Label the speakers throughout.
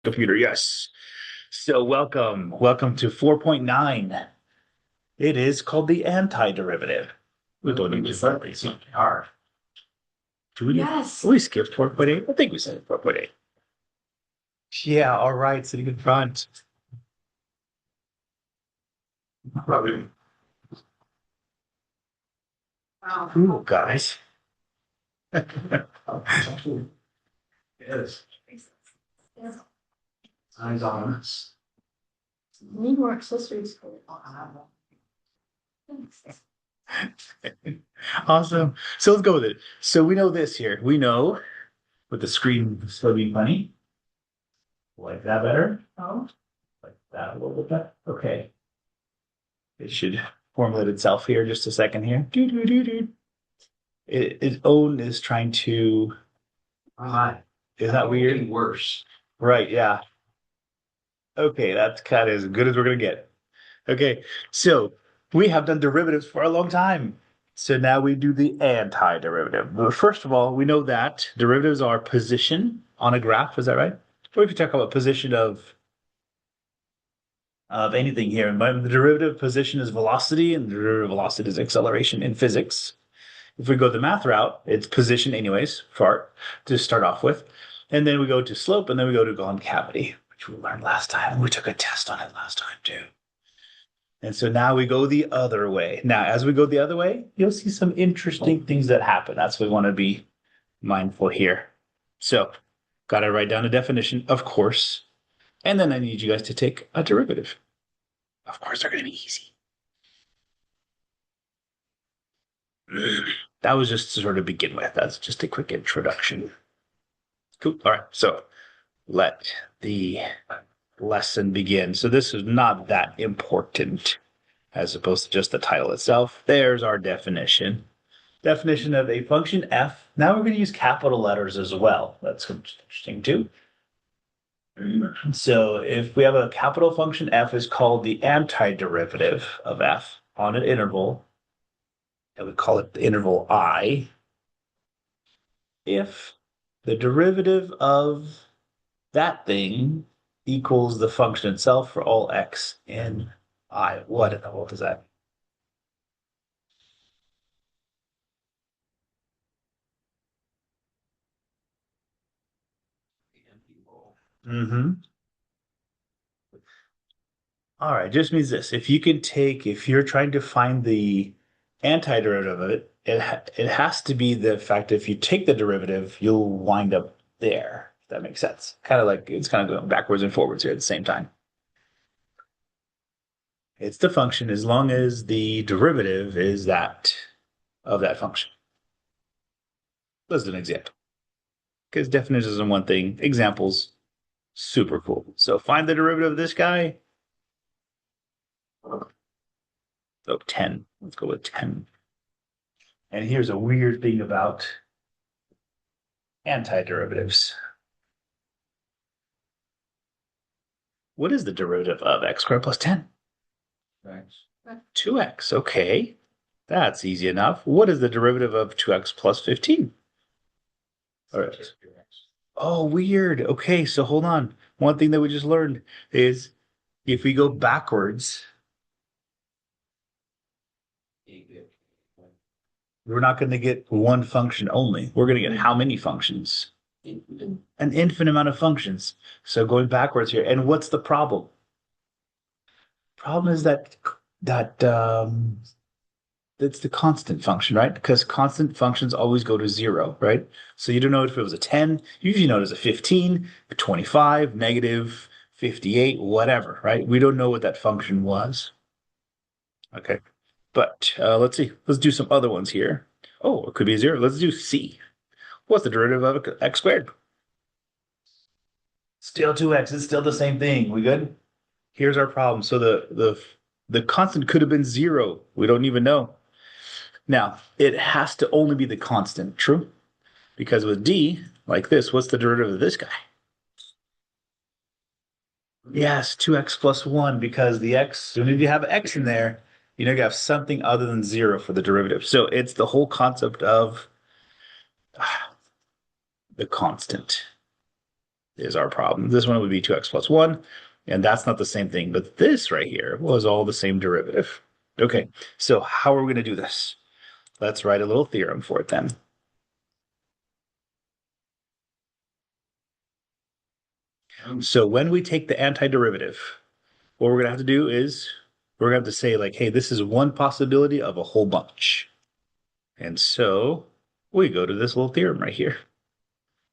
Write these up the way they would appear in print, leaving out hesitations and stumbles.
Speaker 1: Computer, yes. So welcome to 4.9. It is called the antiderivative. We don't need to start these hard. Do we?
Speaker 2: Yes.
Speaker 1: We skipped 4.8. I think we said 4.8. Yeah, all right, sitting in front. Probably.
Speaker 2: Wow.
Speaker 1: Ooh, guys. Yes.
Speaker 2: Yes.
Speaker 1: Eyes on us.
Speaker 2: Need more accessories for it. Thanks.
Speaker 1: Awesome. So let's go with it. So we know this here. We know with the screen still being funny. Like that better?
Speaker 2: Oh,
Speaker 1: Like that a little bit better. Okay. It should formulate itself here. Just a second here. Doo, doo, doo, doo. Its own is trying to. Is that weird?
Speaker 3: Getting worse.
Speaker 1: Right. Yeah. Okay. That's kind of as good as we're gonna get. Okay. So we have done derivatives for a long time. So now we do the antiderivative. But first of all, we know that derivatives are position on a graph. Is that right? Or if you talk about position of anything here, but the derivative position is velocity, and the derivative velocity is acceleration in physics. If we go the math route, it's position anyways, fart, to start off with. And then we go to slope, and then we go to concavity, which we learned last time. We took a test on it last time too. And so now we go the other way. Now, as we go the other way, you'll see some interesting things that happen. That's what we want to be mindful here. So, got to write down a definition, of course. And then I need you guys to take a derivative. Of course, they're going to be easy. That was just to sort of begin with. That's just a quick introduction. Cool. All right. So let the lesson begin. So this is not that important as opposed to just the title itself. There's our definition. Definition of a function f. Now we're going to use capital letters as well. That's interesting too. So if we have a capital function f is called the antiderivative of f on an interval, and we call it the interval I, if the derivative of that thing equals the function itself for all x in I. What in the world does that mean? Mm-hmm. All right, just means this. If you're trying to find the antiderivative of it, it has to be the fact that if you take the derivative, you'll wind up there. If that makes sense. Kind of like it's kind of going backwards and forwards here at the same time. It's the function as long as the derivative is that of that function. Let's do an example. Because definitions is one thing, examples, super cool. So find the derivative of this guy. Oh, 10. Let's go with 10. And here's a weird thing about antiderivatives. What is the derivative of x squared plus 10?
Speaker 3: Thanks.
Speaker 1: 2x. Okay. That's easy enough. What is the derivative of 2x plus 15? All right. Oh, weird. Okay, so hold on. One thing that we just learned is if we go backwards, we're not going to get one function only. We're going to get how many functions? An infinite amount of functions. So going backwards here. And what's the problem? Problem is that it's the constant function, right? Because constant functions always go to zero, right? So you don't know if it was a 10, you usually know it as a 15, a 25, negative 58, whatever, right? We don't know what that function was. Okay. But let's see. Let's do some other ones here. Oh, it could be a zero. Let's do C. What's the derivative of x squared? Still 2x. It's still the same thing. We good? Here's our problem. So the constant could have been zero. We don't even know. Now, it has to only be the constant, true? Because with D, like this, what's the derivative of this guy? Yes, 2x plus 1, because the x, soon as you have x in there, you know you have something other than 0 for the derivative. So it's the whole concept of the constant. is our problem. This one would be 2x plus 1, and that's not the same thing, but this right here was all the same derivative. Okay, so how are we going to do this? Let's write a little theorem for it then. So when we take the antiderivative, what we're going to have to do is we're going to have to say like, hey, this is one possibility of a whole bunch. And so we go to this little theorem right here.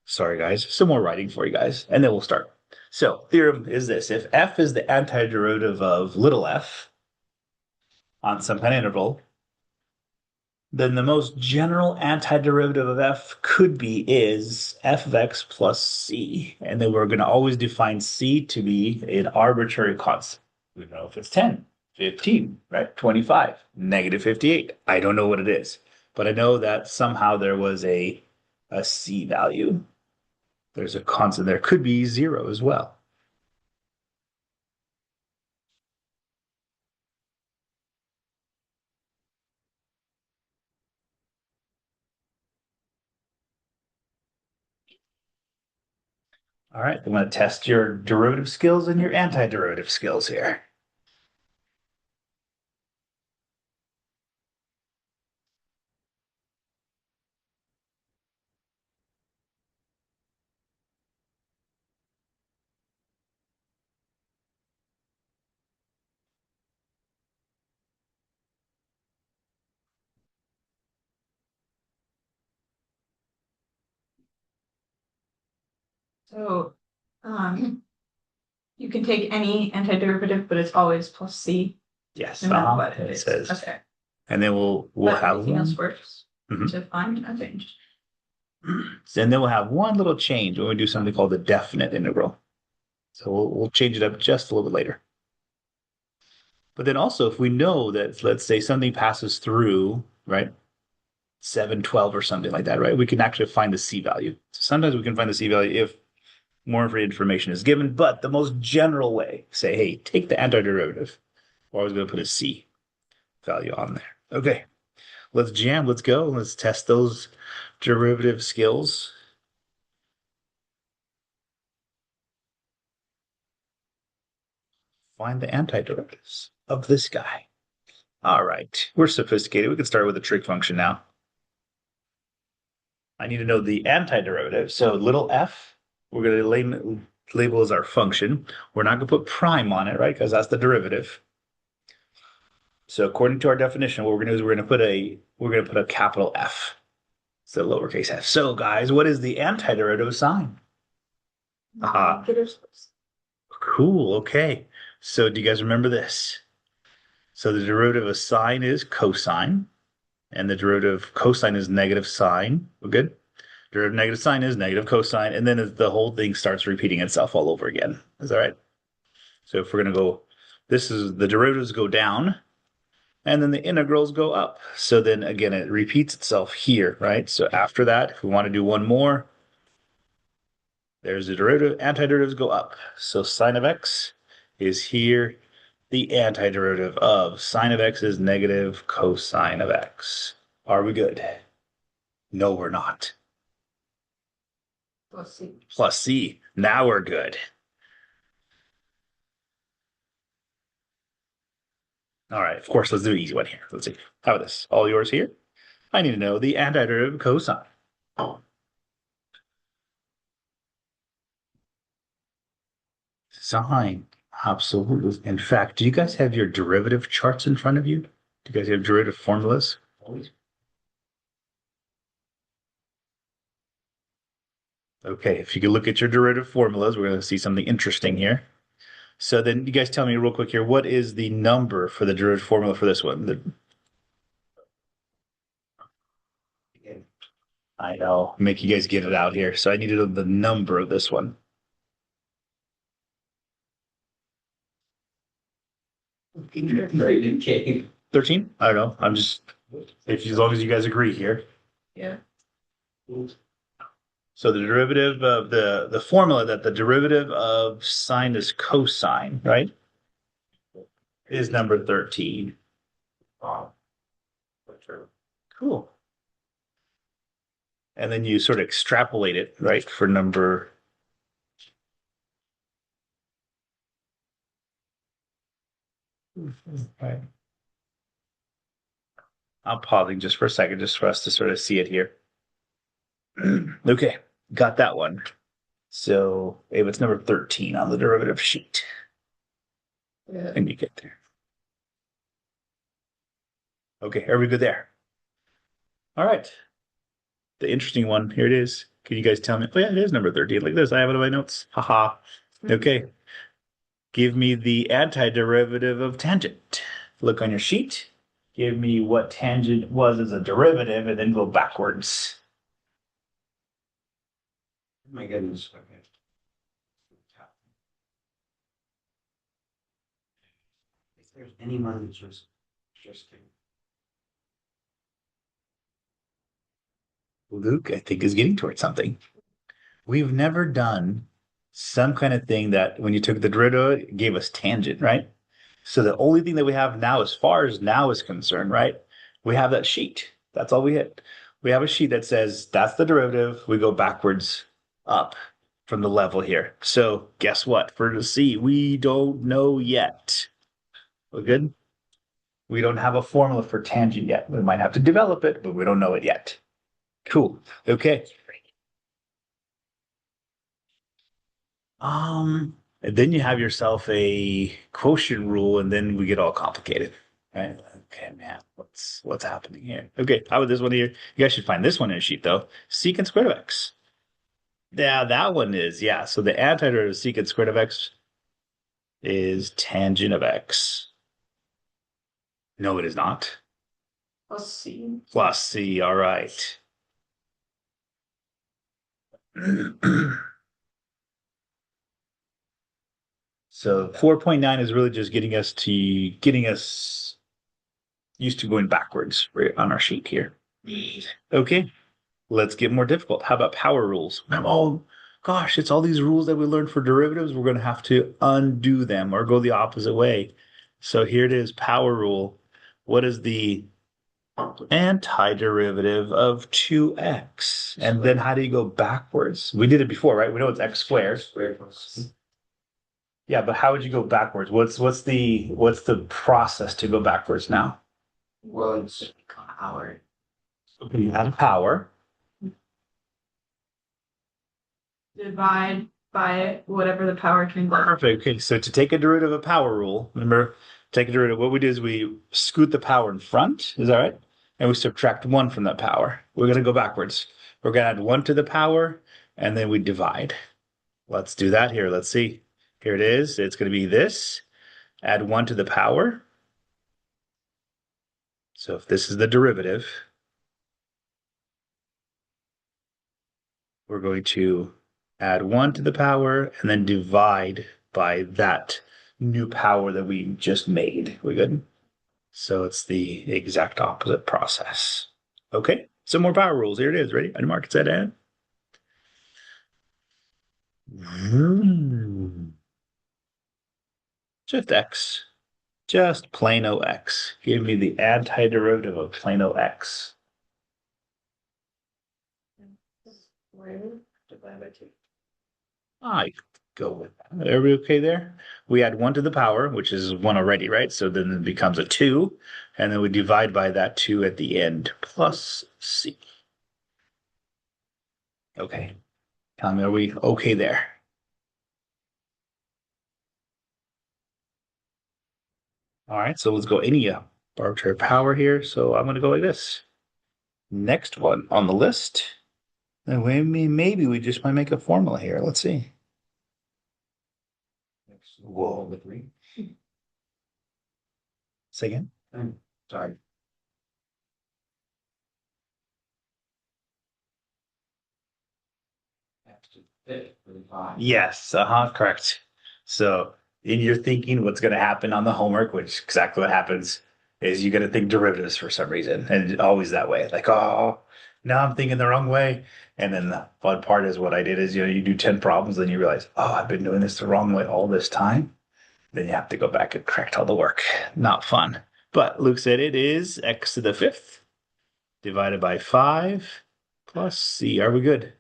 Speaker 1: Sorry, guys, some more writing for you guys, and then we'll start. So theorem is this: if f is the antiderivative of little f on some kind of interval, then the most general antiderivative of f could be is f of x plus c. And then we're going to always define c to be an arbitrary constant. We don't know if it's 10, 15, right? 25, negative 58. I don't know what it is, but I know that somehow there was a c value. There's a constant. There could be 0 as well. All right, I'm going to test your derivative skills and your antiderivative skills here.
Speaker 2: So, you can take any antiderivative, but it's always plus c,
Speaker 1: Yes,
Speaker 2: no matter what it is.
Speaker 1: says.
Speaker 2: Okay.
Speaker 1: And then we'll
Speaker 2: But
Speaker 1: have
Speaker 2: anything
Speaker 1: one.
Speaker 2: else works
Speaker 1: Mhm.
Speaker 2: to find a change.
Speaker 1: And then we'll have one little change when we do something called the definite integral. So we'll change it up just a little bit later. But then also, if we know that, let's say something passes through, right, 712 or something like that, right, we can actually find the c value. So sometimes we can find the c value if more information is given, but the most general way, say, hey, take the antiderivative. We're always going to put a c value on there. Okay, let's jam, let's go, let's test those derivative skills. Find the antiderivatives of this guy. All right, we're sophisticated. We can start with a trig function now. I need to know the antiderivative. So little f, we're going to label as our function. We're not going to put prime on it, right? Because that's the derivative. So according to our definition, what we're going to do is we're going to put a capital F. So lowercase f. So guys, what is the antiderivative sign? Aha. Cool. Okay. So do you guys remember this? So the derivative of sine is cosine, and the derivative of cosine is negative sine. We're good? Derivative of negative sine is negative cosine, and then the whole thing starts repeating itself all over again. Is that right? So if we're going to go, this is the derivatives go down, and then the integrals go up. So then again, it repeats itself here, right? So after that, if we want to do one more, there's the derivative, antiderivatives go up. So sine of x is here. The antiderivative of sine of x is negative cosine of x. Are we good? No, we're not.
Speaker 2: Plus c.
Speaker 1: Plus c. Now we're good. All right, of course, let's do an easy one here. Let's see. How about this? All yours here. I need to know the antiderivative of cosine. Sine. Absolutely. In fact, do you guys have your derivative charts in front of you? Do you guys have derivative formulas? Okay, if you can look at your derivative formulas, we're going to see something interesting here. So then you guys tell me real quick here, what is the number for the derivative formula for this one? I know, make you guys get it out here. So I needed the number of this one. 13? I don't know. I'm just, as long as you guys agree here.
Speaker 2: Yeah.
Speaker 1: So the derivative of the formula that the derivative of sine is cosine, right? Is number 13. Cool. And then you sort of extrapolate it, right, for number Right. I'm pausing just for a second, just for us to sort of see it here. Okay, got that one. So if it's number 13 on the derivative sheet,
Speaker 2: Yeah.
Speaker 1: and you get there. Okay, are we good there? All right. The interesting one, here it is. Can you guys tell me? Oh, yeah, it is number 13. Look at this. I have it in my notes. Haha. Okay. Give me the antiderivative of tangent. Look on your sheet. Give me what tangent was as a derivative and then go backwards.
Speaker 3: Oh my goodness. Okay. If there's anyone that's just interesting.
Speaker 1: Luke, I think, is getting towards something. We've never done some kind of thing that when you took the derivative, it gave us tangent, right? So the only thing that we have now, as far as now is concerned, right? We have that sheet. That's all we hit. We have a sheet that says that's the derivative. We go backwards up from the level here. So guess what? For the C, we don't know yet. We're good? We don't have a formula for tangent yet. We might have to develop it, but we don't know it yet. Cool. Okay. And then you have yourself a quotient rule, and then we get all complicated, right? Okay, man, what's happening here? Okay, how about this one here? You guys should find this one in a sheet though. Secant squared of x. Yeah, that one is, yeah. So the antiderivative of secant squared of x is tangent of x. No, it is not.
Speaker 2: Plus C.
Speaker 1: Plus c, all right. So 4.9 is really just getting us used to going backwards right on our sheet here. Okay, let's get more difficult. How about power rules? Oh gosh, it's all these rules that we learned for derivatives. We're going to have to undo them or go the opposite way. So here it is, power rule. What is the antiderivative of 2x? And then how do you go backwards? We did it before, right? We know it's x squared.
Speaker 3: Squared plus.
Speaker 1: Yeah, but how would you go backwards? What's the process to go backwards now?
Speaker 3: Well, it's power.
Speaker 1: Okay, you add a power.
Speaker 2: Divide by whatever the power can be.
Speaker 1: Perfect. Okay, so to take a derivative of power rule, remember, take a derivative, what we do is we scoot the power in front, is that right? And we subtract one from that power. We're going to go backwards. We're going to add one to the power, and then we divide. Let's do that here. Let's see. Here it is. It's going to be this. Add one to the power. So if this is the derivative, we're going to add one to the power and then divide by that new power that we just made. We good? So it's the exact opposite process. Okay, some more power rules. Here it is. Ready? Mark it, set in. Just x. Just plain O x. Give me the antiderivative of plain O x.
Speaker 2: Squared divided by 2.
Speaker 1: I go with that. Are we okay there? We add one to the power, which is one already, right? So then it becomes a 2, and then we divide by that 2 at the end, plus c. Okay. Tell me, are we okay there? All right, so let's go any arbitrary power here. So I'm going to go like this. Next one on the list. And maybe we just might make a formula here. Let's see.
Speaker 3: Whoa, the 3.
Speaker 1: Say again.
Speaker 3: Sorry. That's to fit for the 5.
Speaker 1: Yes, correct. So in your thinking, what's going to happen on the homework, which exactly what happens, is you're going to think derivatives for some reason, and it's always that way. Like, oh, now I'm thinking the wrong way. And then the fun part is what I did is, you do 10 problems, then you realize, oh, I've been doing this the wrong way all this time. Then you have to go back and correct all the work. Not fun. But Luke said it is x to the 5th divided by 5 plus c. Are we good?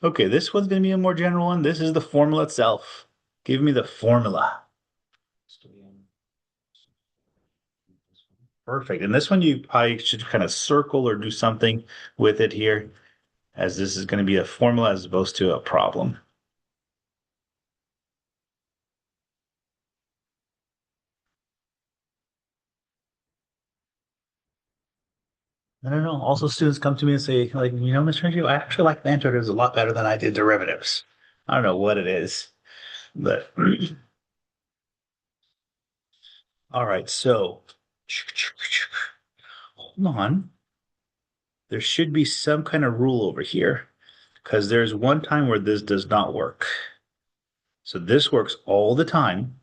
Speaker 1: Okay, this one's going to be a more general one. This is the formula itself. Give me the formula. Perfect. And this one you probably should kind of circle or do something with it here, as this is going to be a formula as opposed to a problem. I don't know. Also, students come to me and say, like, Mr. Yu, I actually like the integratives a lot better than I did derivatives. I don't know what it is, but all right. So hold on. There should be some kind of rule over here because there's one time where this does not work. So this works all the time,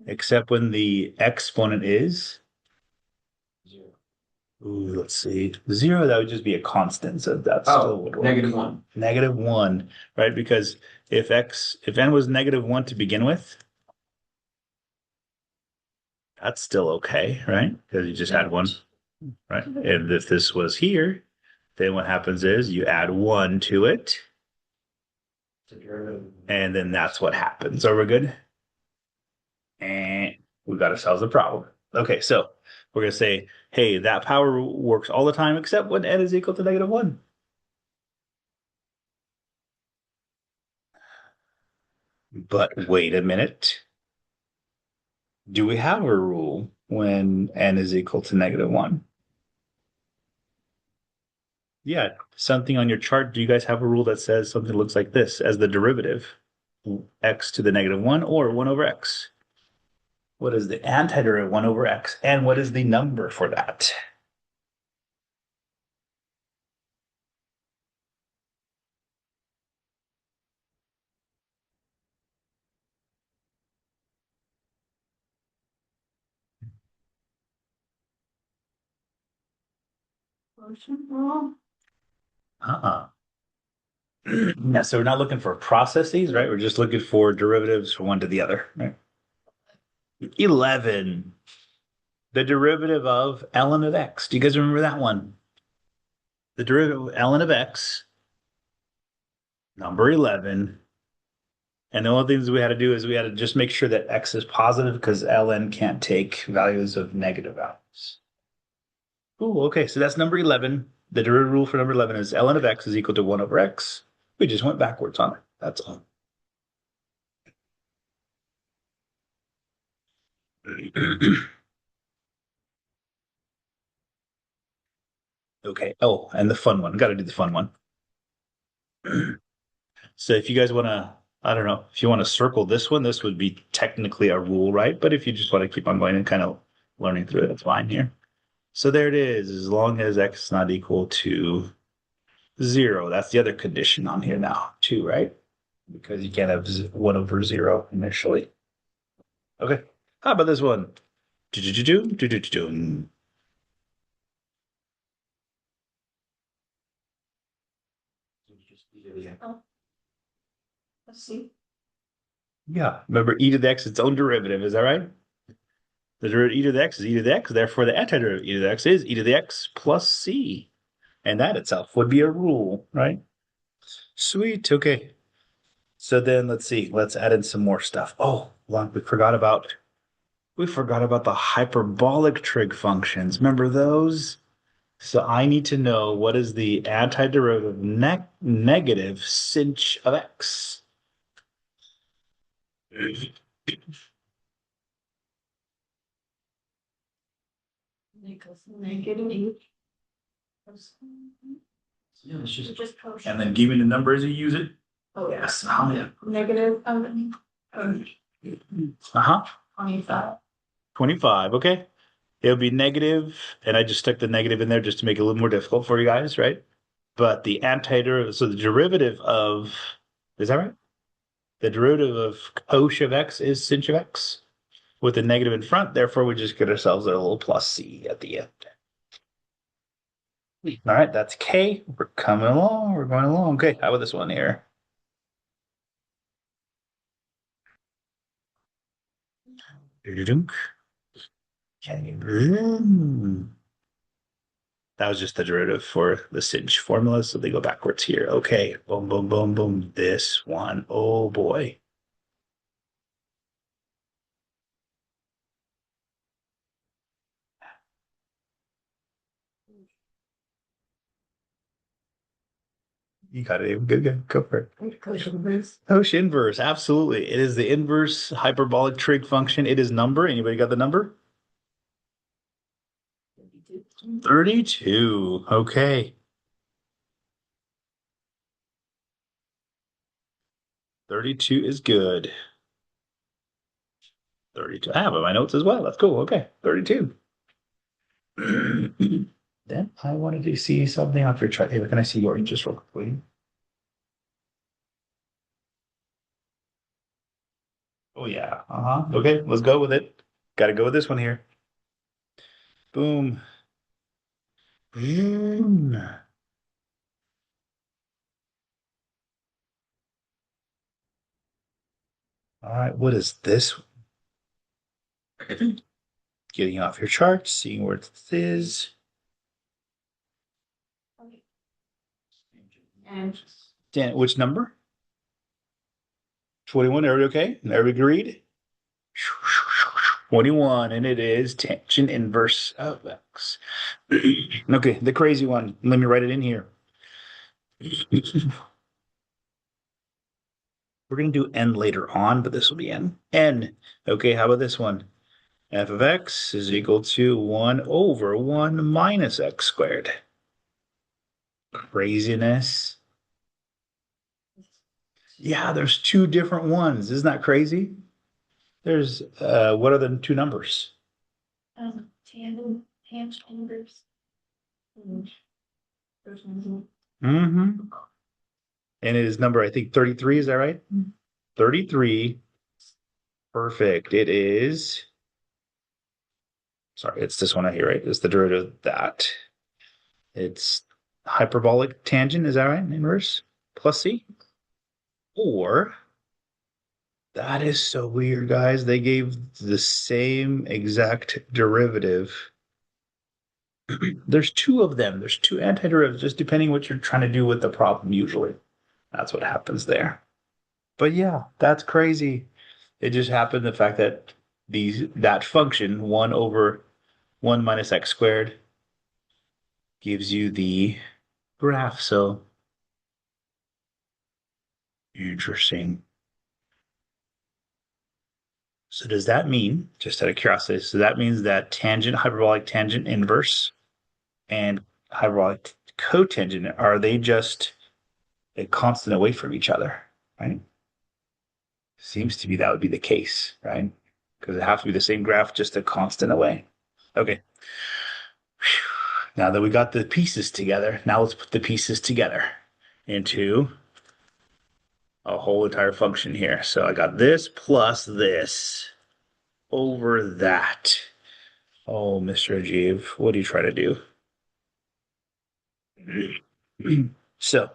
Speaker 1: except when the exponent is,
Speaker 3: Zero.
Speaker 1: ooh, let's see, zero. That would just be a constant. So that still would work.
Speaker 3: -1.
Speaker 1: -1, right? Because if n was -1 to begin with, that's still okay, right? Because you just add one, right? And if this was here, then what happens is you add one to it, and then that's what happens. Are we good? And we got ourselves a problem. Okay, so we're gonna say, hey, that power works all the time except when n is equal to -1. But wait a minute. Do we have a rule when n is equal to -1? Yeah, something on your chart. Do you guys have a rule that says something looks like this as the derivative, x to the -1 or 1 over x? What is the antiderivative 1 over x? And what is the number for that? Uh-uh. Yeah, so we're not looking for processes, right? We're just looking for derivatives from one to the other, right? 11. The derivative of ln of x. Do you guys remember that one? The derivative of ln of x, number 11. And the only things we had to do is we had to just make sure that x is positive because ln can't take values of negative values. Ooh, okay, so that's number 11. The derivative rule for number 11 is ln of x is equal to 1 over x. We just went backwards on it. That's all. Okay. Oh, and the fun one. Got to do the fun one. So if you guys want to, I don't know, if you want to circle this one, this would be technically a rule, right? But if you just want to keep on going and kind of learning through it, that's fine here. So there it is, as long as x is not equal to 0. That's the other condition on here now, too, right? Because you can't have 1 over 0 initially. Okay. How about this one?
Speaker 2: Let's see.
Speaker 1: Yeah. Remember, e to the x is its own derivative. Is that right? The derivative e to the x is e to the x. Therefore, the antiderivative e to the x is e to the x plus c. And that itself would be a rule, right? Sweet. Okay. So then let's see. Let's add in some more stuff. Oh, we forgot about the hyperbolic trig functions. Remember those? So I need to know what is the antiderivative negative sinh of x.
Speaker 2: Negative.
Speaker 3: Yeah, it's just
Speaker 1: And then give me the number as you use it.
Speaker 2: Oh,
Speaker 1: Yes. Oh, yeah.
Speaker 2: Negative,
Speaker 1: Uh-huh.
Speaker 2: 25.
Speaker 1: 25. Okay. It'll be negative, and I just stuck the negative in there just to make it a little more difficult for you guys, right? But the antiderivative, so the derivative of, is that right? The derivative of cosh of x is sinh of x with a negative in front. Therefore, we just get ourselves a little plus c at the end. All right, that's k. We're coming along. We're going along. Okay, how about this one here? Okay. That was just the derivative for the sinh formula, so they go backwards here. Okay, boom, boom, boom, boom. This one, oh boy. You got it. Good, good. Go for it.
Speaker 2: Inverse.
Speaker 1: Cosine inverse. Absolutely. It is the inverse hyperbolic trig function. It is number. Anybody got the number? 32. Okay. 32 is good. 32. I have it in my notes as well. That's cool. Okay. 32. Then I wanted to see something off your chart. Hey, can I see yours just real quickly? Oh, yeah. Uh-huh. Okay, let's go with it. Got to go with this one here. Boom. Boom. All right, what is this? Getting off your chart, seeing where it is.
Speaker 2: And
Speaker 1: Dan, which number? 21. Everybody okay? Everybody agreed? 21, and it is tangent inverse of x. Okay, the crazy one. Let me write it in here. We're going to do n later on, but this will be n. N. Okay, how about this one? F of x is equal to 1 over 1 minus x squared. Craziness. Yeah, there's two different ones. Isn't that crazy? There's, what are the two numbers?
Speaker 2: tangent inverse.
Speaker 1: Mm-hmm. And it is number, I think, 33. Is that right? 33. Perfect. It is. Sorry, it's this one right here, right? It's the derivative of that. It's hyperbolic tangent. Is that right? Inverse plus c. Or that is so weird, guys. They gave the same exact derivative. There's two of them. There's two antiderivatives, just depending what you're trying to do with the problem, usually. That's what happens there. But yeah, that's crazy. It just happened the fact that that function, 1 over 1 minus x squared, gives you the graph. So interesting. So does that mean, just out of curiosity, so that means that tangent, hyperbolic tangent inverse and hyperbolic cotangent, are they just a constant away from each other, right? Seems to be that would be the case, right? Because it has to be the same graph, just a constant away. Okay. Now that we got the pieces together, now let's put the pieces together into a whole entire function here. So I got this plus this over that. Oh, Mr. Ajeev, what do you try to do? So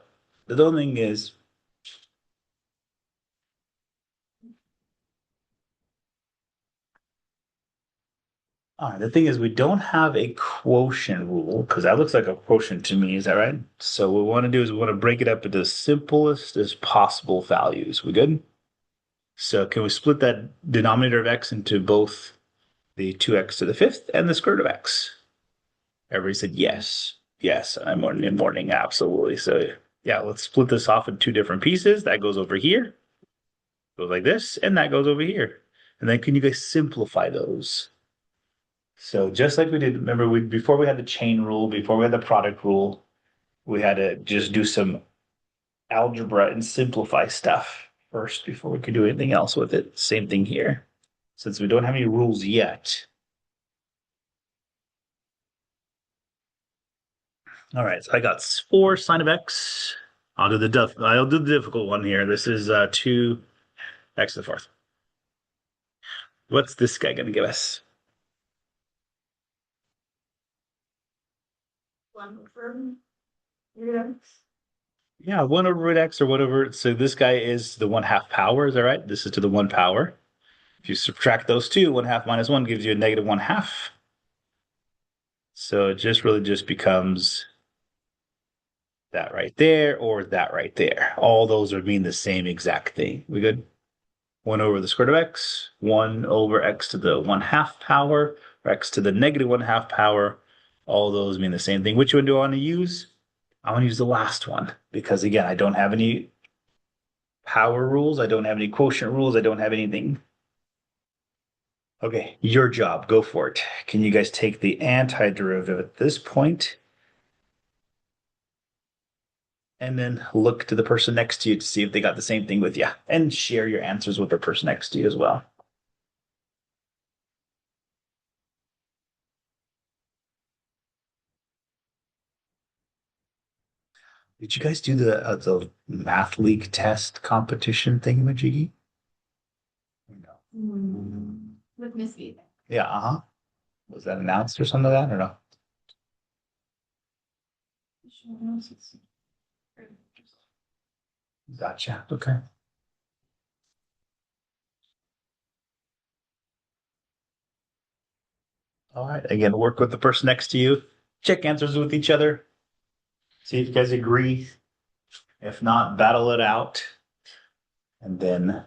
Speaker 1: the only thing is, the thing is, we don't have a quotient rule because that looks like a quotient to me. Is that right? So what we want to do is we want to break it up into the simplest as possible values. We good? So can we split that denominator of x into both the 2x to the fifth and the square root of x? Everybody said yes. Yes, I'm in morning, absolutely. So yeah, let's split this off in two different pieces. That goes over here, goes like this, and that goes over here. And then can you guys simplify those? So just like we did, remember before we had the chain rule, before we had the product rule, we had to just do some algebra and simplify stuff first before we could do anything else with it. Same thing here. Since we don't have any rules yet. All right, so I got 4 sine of x. I'll do the difficult one here. This is 2x to the fourth. What's this guy going to give us?
Speaker 2: 1 over root x.
Speaker 1: Yeah, 1 over root x or whatever. So this guy is the 1/2 power. Is that right? This is to the 1 power. If you subtract those two, 1/2 minus 1 gives you a negative 1/2. So it just really just becomes that right there or that right there. All those would mean the same exact thing. We good? 1 over the square root of x, 1 over x to the 1/2 power, or x to the negative 1/2 power. All those mean the same thing. Which one do I want to use? I'm gonna use the last one because again, I don't have any power rules. I don't have any quotient rules. I don't have anything. Okay, your job. Go for it. Can you guys take the antiderivative at this point and then look to the person next to you to see if they got the same thing with you and share your answers with the person next to you as well. Did you guys do the math league test competition thingamajiggy? No.
Speaker 2: With Miss V.
Speaker 1: Yeah, uh-huh. Was that announced or something like that or no? Gotcha. Okay. All right. Again, work with the person next to you. Check answers with each other. See if you guys agree. If not, battle it out. And then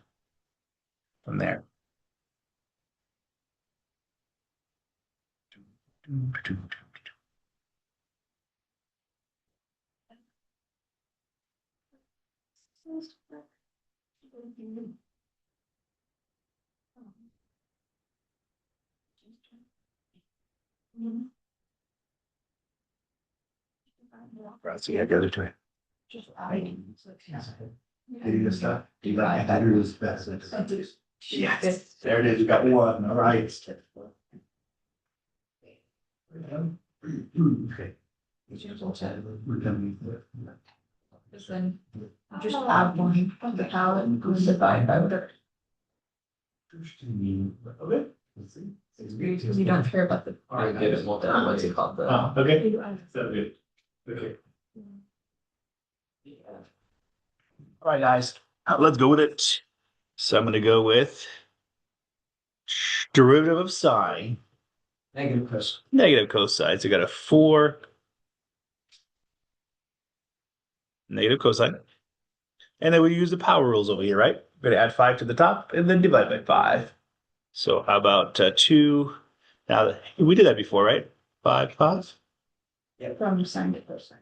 Speaker 1: from there. Right, so yeah, go to it.
Speaker 2: Just adding.
Speaker 3: Getting the stuff. Do you like that? It is best.
Speaker 1: Yes, there it is. You got one. All right.
Speaker 3: Okay.
Speaker 2: Just then, just add one from the palette and divide by whatever.
Speaker 1: Okay.
Speaker 2: Because you don't care about the, what's it called, the.
Speaker 1: Okay. So good. Okay. All right, guys. Let's go with it. So I'm going to go with derivative of sine,
Speaker 3: Negative cos.
Speaker 1: negative cosine. So I got a 4 negative cosine. And then we use the power rules over here, right? We're going to add 5 to the top and then divide by 5. So how about 2? Now, we did that before, right? 5, 5.
Speaker 2: From sine to cosine.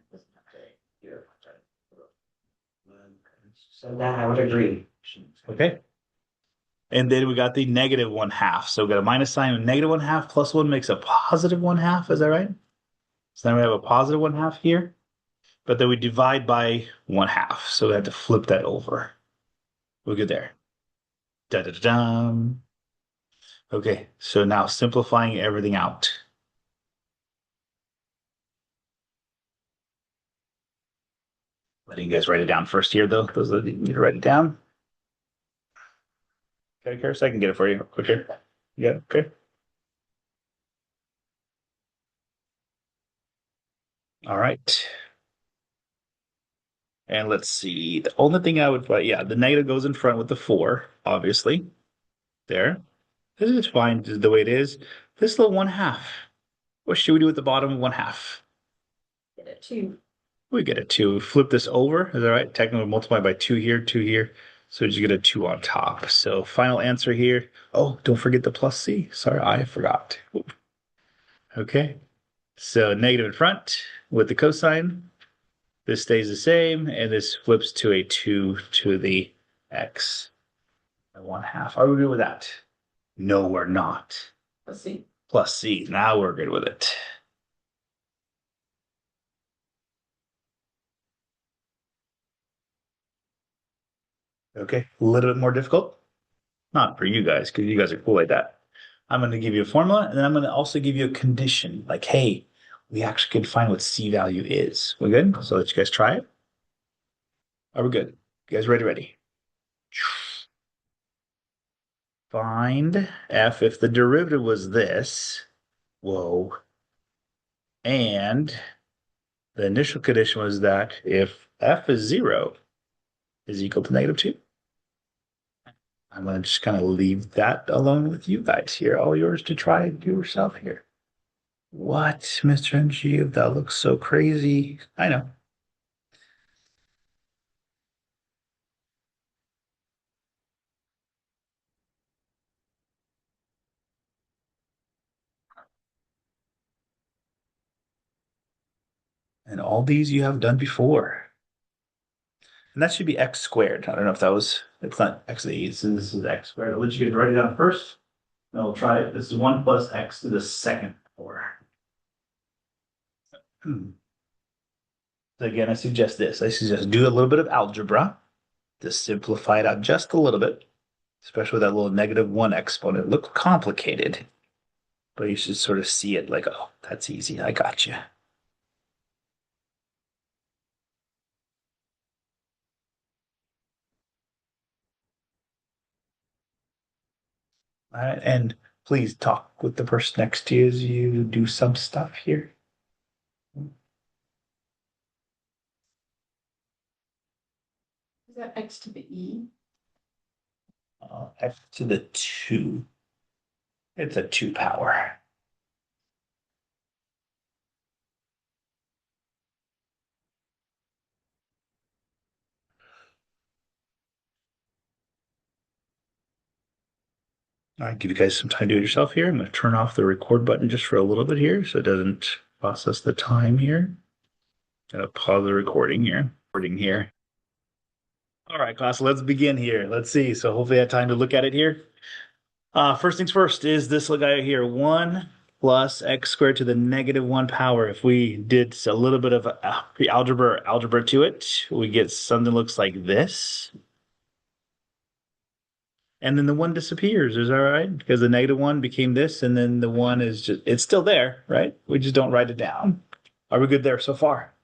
Speaker 3: So that I would agree.
Speaker 1: Okay. And then we got the negative 1/2. So we got a minus sign, a negative 1/2 plus 1 makes a positive 1/2. Is that right? So then we have a positive 1/2 here. But then we divide by 1/2. So we have to flip that over. We're good there. Da da da da. Okay, so now simplifying everything out. Letting you guys write it down first here, though. Those that need to write it down. Okay, Karis, I can get it for you quicker. Yeah, okay. All right. And let's see. The only thing I would, yeah, the negative goes in front with the 4, obviously. There. This is fine the way it is. This little 1/2. What should we do with the bottom 1/2?
Speaker 2: Get it too.
Speaker 1: We get a 2. Flip this over. Is that right? Technically multiply by 2 here, 2 here. So you get a 2 on top. So final answer here. Oh, don't forget the plus C. Sorry, I forgot. Okay. So negative in front with the cosine. This stays the same, and this flips to a 2 to the x. 1/2. Are we good with that? No, we're not.
Speaker 2: Let's see.
Speaker 1: Plus C. Now we're good with it. Okay, a little bit more difficult. Not for you guys, because you guys are cool like that. I'm going to give you a formula, and then I'm going to also give you a condition. Like, hey, we actually can find what C value is. We good? So let you guys try it. Are we good? You guys ready? Find F if the derivative was this. Whoa. And the initial condition was that if F is 0 is equal to -2. I'm going to just kind of leave that alone with you guys here. All yours to try and do yourself here. What, Mr. NG? That looks so crazy. I know. And all these you have done before. And that should be x squared. I don't know if that was, it's not x to the 8, so this is x squared. I'll let you guys write it down first. And we'll try it. This is 1 plus x to the second power. So again, I suggest this. I suggest do a little bit of algebra to simplify it out just a little bit, especially with that little -1 exponent. It looks complicated, but you should sort of see it like, oh, that's easy. I got you. All right, and please talk with the person next to you as you do some stuff here.
Speaker 2: Is that x to the e?
Speaker 1: X to the 2. It's a 2 power. All right, give you guys some time to do it yourself here. I'm going to turn off the record button just for a little bit here so it doesn't process the time here. Gonna pause the recording here. All right, class, let's begin here. Let's see. So hopefully I had time to look at it here. First things first is this little guy here, 1 plus x squared to the -1 power. If we did a little bit of algebra to it, we get something that looks like this. And then the 1 disappears. Is that right? Because the -1 became this, and then the 1 is just, it's still there, right? We just don't write it down. Are we good there so far?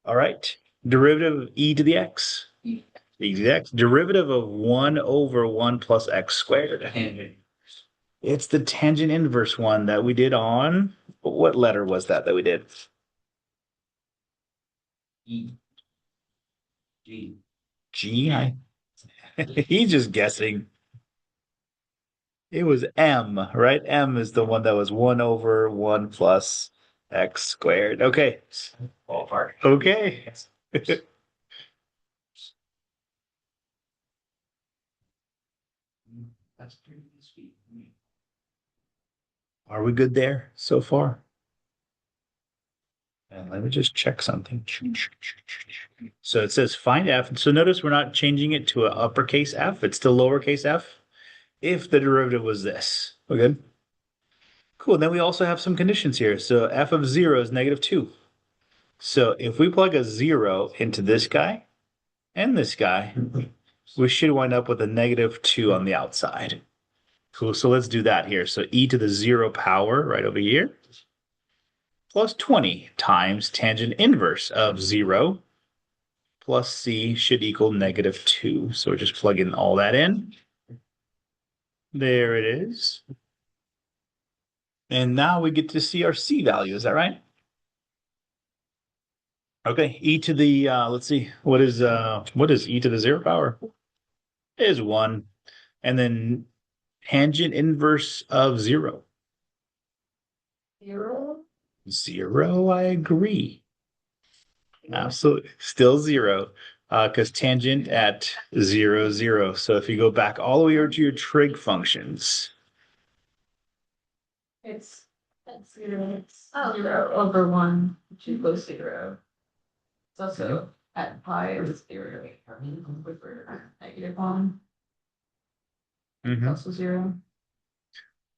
Speaker 1: All right. Derivative of e to the x. E to the x. Derivative of 1 over 1 plus x squared. It's the tangent inverse one that we did on, what letter was that we did?
Speaker 3: E. G.
Speaker 1: G? He's just guessing. It was M, right? M is the one that was 1 over 1 plus x squared. Okay.
Speaker 3: Ballpark.
Speaker 1: Okay.
Speaker 3: That's pretty sweet.
Speaker 1: Are we good there so far? And let me just check something. So it says find f. So notice we're not changing it to an uppercase f. It's still lowercase f if the derivative was this. Okay. Cool. Then we also have some conditions here. So f of 0 is -2. So if we plug a 0 into this guy and this guy, we should wind up with a -2 on the outside. Cool. So let's do that here. So e to the 0 power right over here plus 20 times tangent inverse of 0 plus c should equal -2. So we're just plugging all that in. There it is. And now we get to see our c value. Is that right? Okay, e to the, let's see, what is e to the 0 power? It is 1. And then tangent inverse of 0.
Speaker 2: 0?
Speaker 1: 0, I agree. Absolutely. Still 0. Because tangent at 0, 0. So if you go back all the way over to your trig functions.
Speaker 2: It's 0. It's 0 over 1, which equals 0. It's also at pi is 0 over -1. It's also 0.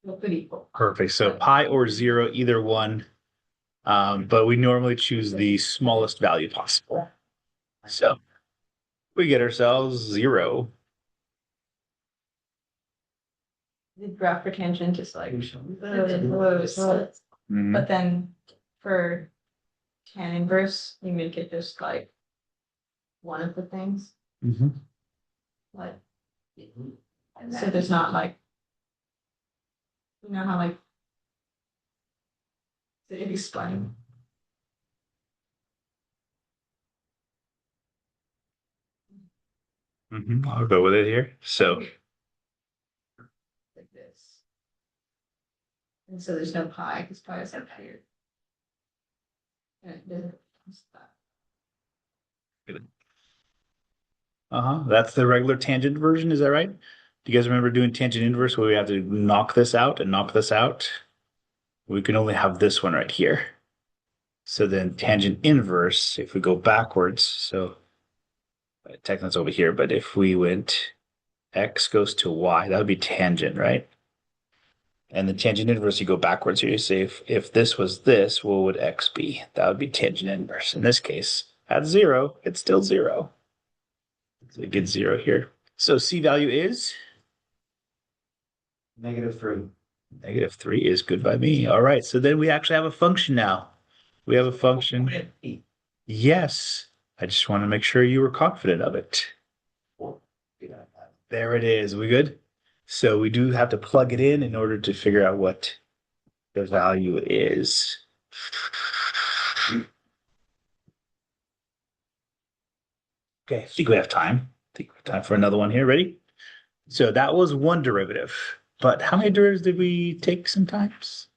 Speaker 2: It could equal.
Speaker 1: Perfect. So pi or 0, either one. But we normally choose the smallest value possible. So we get ourselves 0.
Speaker 2: The graph for tangent is like close.
Speaker 1: Mhm.
Speaker 2: But then for tan inverse, you make it just like one of the things.
Speaker 1: Mhm.
Speaker 2: Like, so there's not like, you know how like, so if you explain.
Speaker 1: I'll go with it here. So
Speaker 2: Like this. And so there's no pi because pi is up here. And it doesn't.
Speaker 1: that's the regular tangent version. Is that right? Do you guys remember doing tangent inverse where we have to knock this out and knock this out? We can only have this one right here. So then tangent inverse, if we go backwards, so technically it's over here, but if we went x goes to y, that would be tangent, right? And the tangent inverse, you go backwards here. You say if this was this, what would x be? That would be tangent inverse. In this case, at 0, it's still 0. So we get 0 here. So C value is?
Speaker 3: -3.
Speaker 1: -3 is good by me. All right, so then we actually have a function now. We have a function. Yes, I just want to make sure you were confident of it. There it is. We good? So we do have to plug it in order to figure out what the value is. Okay, I think we have time. I think we have time for another one here. Ready? So that was one derivative. But how many derivatives did we take sometimes?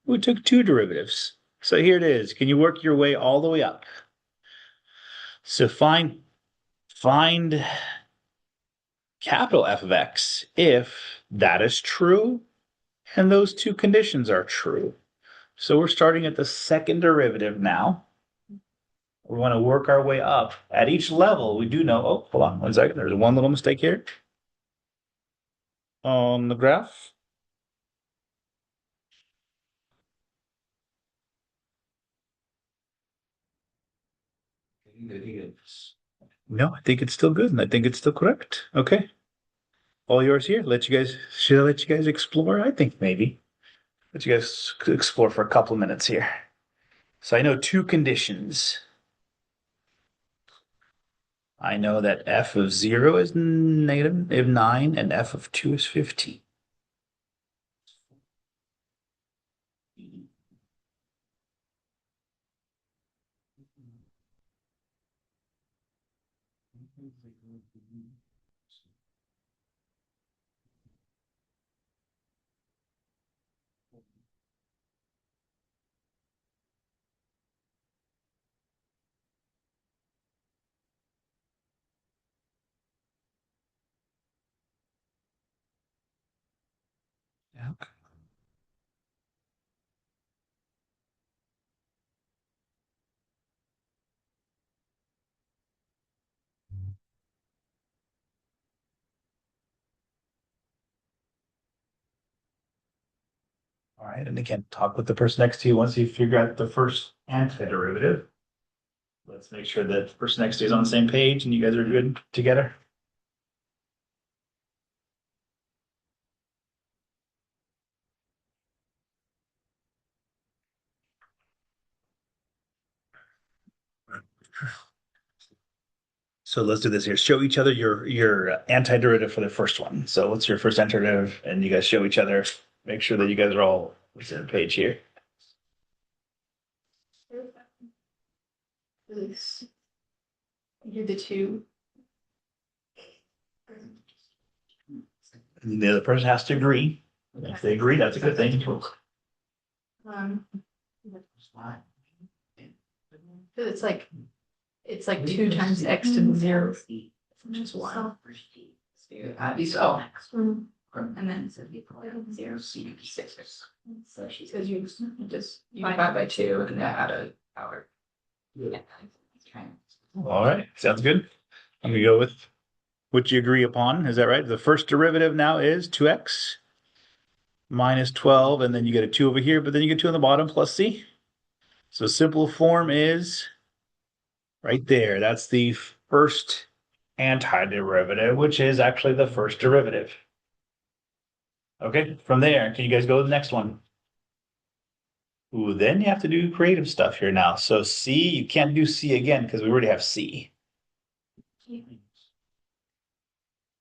Speaker 1: We took 2 derivatives. So here it is. Can you work your way all the way up? So find capital F of x if that is true and those 2 conditions are true. So we're starting at the second derivative now. We want to work our way up. At each level, we do know, oh, hold on 1 second. There's one little mistake here on the graph. No, I think it's still good, and I think it's still correct. Okay. All yours here. Should I let you guys explore? I think maybe. Let you guys explore for a couple of minutes here. So I know 2 conditions. I know that f of 0 is -9 and f of 2 is 15. Yeah. All right, and again, talk with the person next to you once you figure out the first antiderivative. Let's make sure that the person next to you is on the same page and you guys are good together. So let's do this here. Show each other your antiderivative for the first one. So what's your first antiderivative? And you guys show each other. Make sure that you guys are all on the same page here.
Speaker 2: This. You're the 2.
Speaker 1: And the other person has to agree. If they agree, that's a good thing.
Speaker 2: Um, it's like 2 times x to the 0, which is 1. So and then 0, 6. So she says you divide by 2 and add a power. Yeah.
Speaker 1: All right, sounds good. I'm gonna go with what you agree upon. Is that right? The first derivative now is 2x minus 12, and then you get a 2 over here, but then you get 2 on the bottom plus c. So simple form is right there. That's the first antiderivative, which is actually the first derivative. Okay, from there, can you guys go to the next one? Ooh, then you have to do creative stuff here now. So C, you can't do C again because we already have C.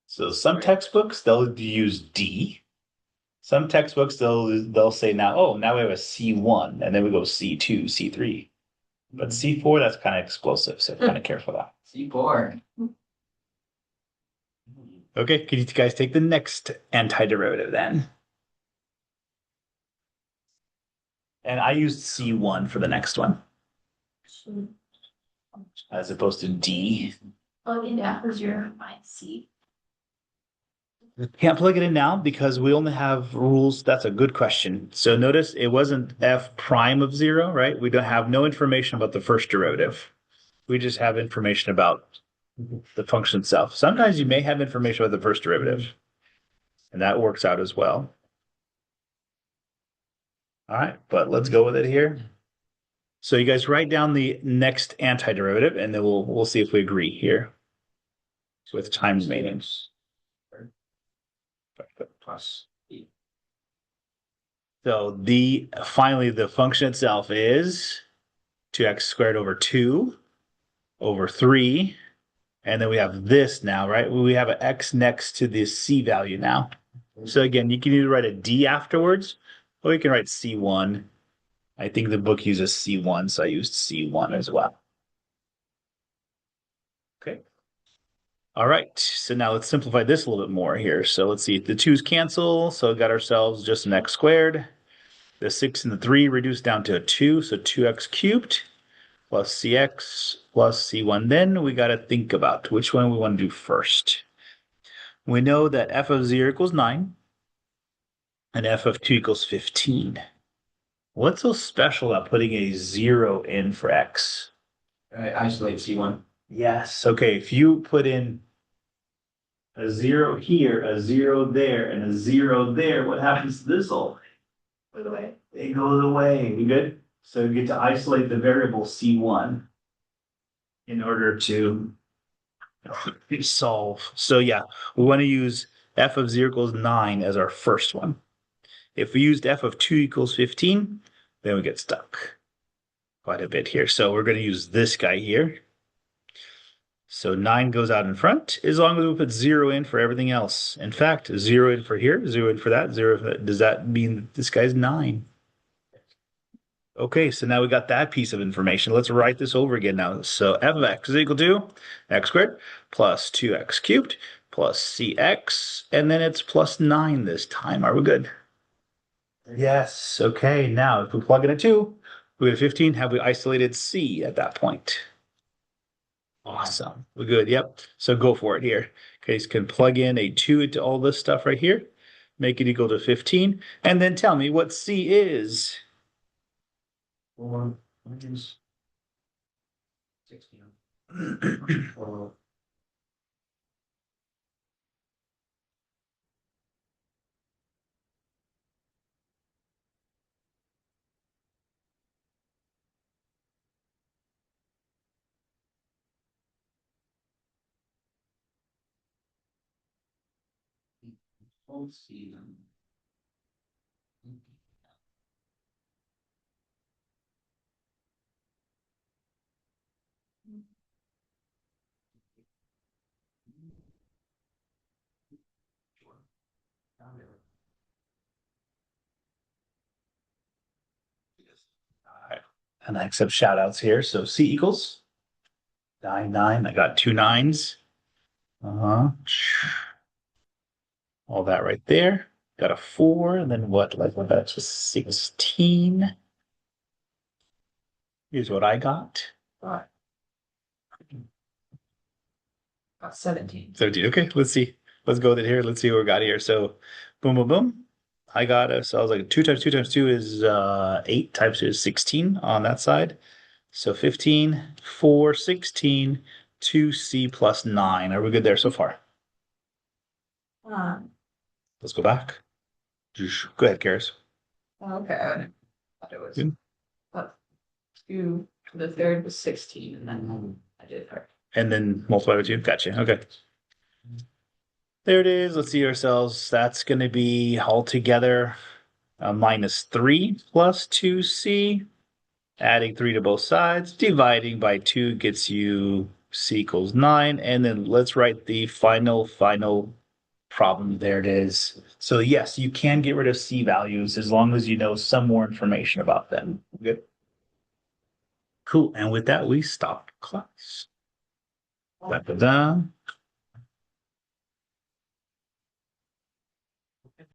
Speaker 1: So some textbooks, they'll use D. Some textbooks, they'll say now, oh, now we have a C1, and then we go C2, C3. But C4, that's kind of explosive, so kind of careful that.
Speaker 3: C4.
Speaker 1: Okay, could you guys take the next antiderivative then? And I used C1 for the next one, as opposed to D.
Speaker 2: Oh, yeah, because you're minus C.
Speaker 1: Can't plug it in now because we only have rules. That's a good question. So notice it wasn't f prime of 0, right? We don't have no information about the first derivative. We just have information about the function itself. Sometimes you may have information about the first derivative, and that works out as well. All right, but let's go with it here. So you guys write down the next antiderivative, and then we'll see if we agree here with time remaining.
Speaker 3: Plus e.
Speaker 1: So finally the function itself is 2x squared over 2 over 3. And then we have this now, right? We have an x next to the c value now. So again, you can either write a d afterwards, or you can write c1. I think the book uses c1, so I used c1 as well. Okay. All right, so now let's simplify this a little bit more here. So let's see, the 2's cancel, so we got ourselves just an x squared. The 6 and the 3 reduced down to a 2, so 2x cubed plus cx plus c1. Then we got to think about which one we want to do first. We know that f of 0 equals 9 and f of 2 equals 15. What's so special about putting a 0 in for x?
Speaker 3: Isolate C1.
Speaker 1: Yes. Okay, if you put in a 0 here, a 0 there, and a 0 there, what happens to this all?
Speaker 2: By the way.
Speaker 1: It goes away. You good? So you get to isolate the variable c1 in order to solve. So yeah, we want to use f of 0 equals 9 as our first one. If we used f of 2 equals 15, then we get stuck quite a bit here. So we're going to use this guy here. So 9 goes out in front as long as we put 0 in for everything else. In fact, 0 in for here, 0 in for that, 0 for that. Does that mean that this guy's 9? Okay, so now we got that piece of information. Let's write this over again now. So f of x is equal to x squared plus 2x cubed plus cx, and then it's plus 9 this time. Are we good? Yes. Okay, now if we plug in a 2, we get 15. Have we isolated c at that point? Awesome. We're good. Yep. So go for it here. Okay, so you can plug in a 2 into all this stuff right here, make it equal to 15, and then tell me what c is.
Speaker 3: 4 minus 16. 4. C them.
Speaker 1: All right. And I accept shout outs here. So C equals 9, 9. I got 2 9s. Uh-huh. All that right there. Got a 4, and then what? Like that's a 16. Here's what I got.
Speaker 2: Got 17.
Speaker 1: 17. Okay, let's see. Let's go with it here. Let's see what we got here. So boom, boom, boom. I got a, so I was like 2 times 2 times 2 is 8 times 2 is 16 on that side. So 15, 4, 16, 2c plus 9. Are we good there so far? Let's go back. Go ahead, Karis.
Speaker 2: Okay, I thought it was.
Speaker 1: Good.
Speaker 2: But 2 to the third was 16, and then I did third.
Speaker 1: And then multiply by 2. Gotcha. Okay. There it is. Let's see ourselves. That's going to be altogether minus 3 plus 2c. Adding 3 to both sides. Dividing by 2 gets you c equals 9. And then let's write the final problem. There it is. So yes, you can get rid of c values as long as you know some more information about them. Good. Cool. And with that, we stop class. Da, da, da.